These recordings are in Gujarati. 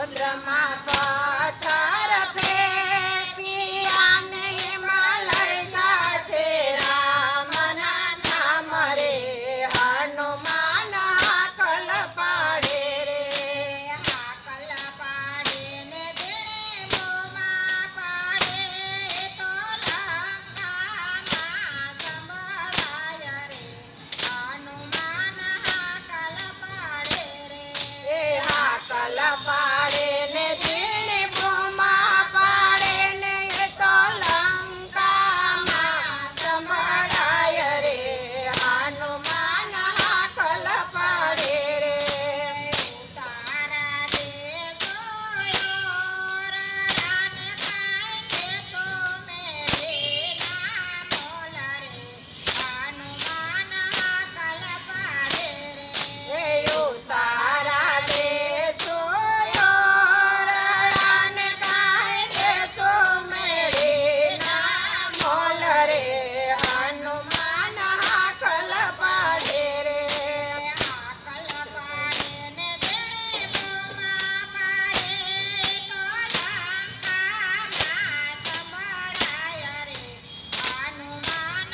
સમુદ્રમાં પથ્થર ફેંકી અને હિમાલય સાથે રામના નામ રે હનુમાન હાકલ પાડે રે હાકલ પાડે ને જેણે બોમા પાડે તો લંકામાં સંભળાય રે હનુમાન હાકલ પાડે રે એ હાકલ પાડે ને જેણે બોમા પાડે ને એ તો લંકામાં સંભળાય રે હનુમાન હાકલ પાડે રે તારા દેશો રડાને કાંઈ તો મેળીના મોલ રે હનુમાન હાકલ પાડે રે એ તારા દેશો રડાને કાંઈ તો મેળીના મોલ રે હનુમાન હાકલ પાડે રે હાકલ પાડે ને જેણે બોમા પાડે તો લંકામાં સંભળાય રે હનુમાન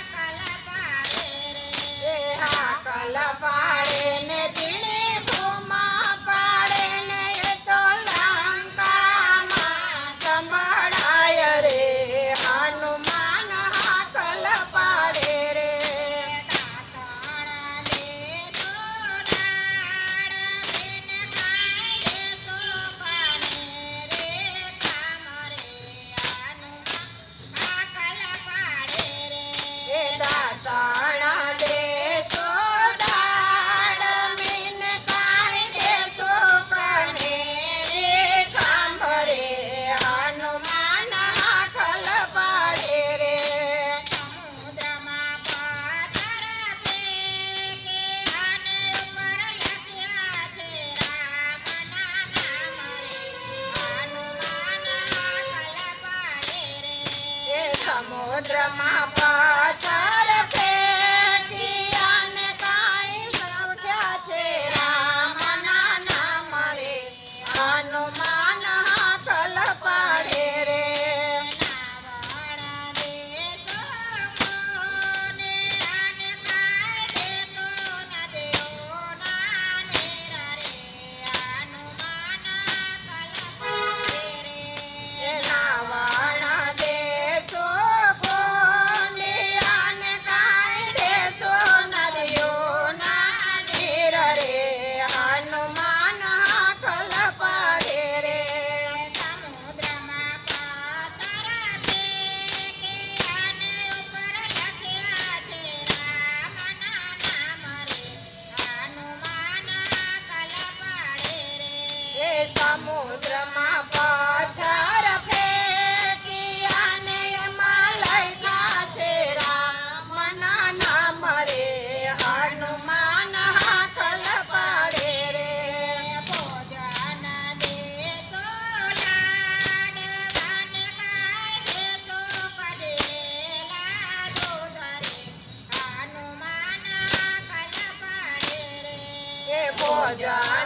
હાકલ પાડે રે એ હાકલ પાડે ને જેણે બોમા પાડે ને એ તો લંકામાં સંભળાય રે હનુમાન હાકલ પાડે રે દાતણ દેતો લાડવીને કાંઈ દેતો પાને રે કામ રે હનુમાન હાકલ પાડે રે એ દાતણ દેતો લાડવીને કાંઈ દેતો પાને રે કામ રે હનુમાન હાકલ પાડે રે સમુદ્રમાં પથ્થર ફેંકે અને ઉપર લખ્યા છે રામના નામ રે હનુમાન હાકલ પાડે રે એ સમુદ્રમાં પથ્થર ફેંકી અને કાંઈ લખ્યા છે રામના નામ રે હનુમાન હાકલ પાડે રે રાવણ દેતો કોને અને કાંઈ દેતો ન દેવોના નેરા રે હનુમાન હાકલ પાડે રે એ રાવણ દેતો કોને અને કાંઈ દેતો ન દેવોના નેરા રે હનુમાન હાકલ પાડે રે સમુદ્રમાં પથ્થર ફેંકી અને ઉપર લખ્યા છે રામના નામ રે હનુમાન હાકલ પાડે રે એ સમુદ્રમાં પથ્થર ફેંકી અને એમાં લખ્યા છે રામના નામ રે હનુમાન હાકલ પાડે રે ભોજન દેતો લાડવાને કાંઈ દેતો કઢેલા દૂધ રે હનુમાન હાકલ પાડે રે એ ભોજન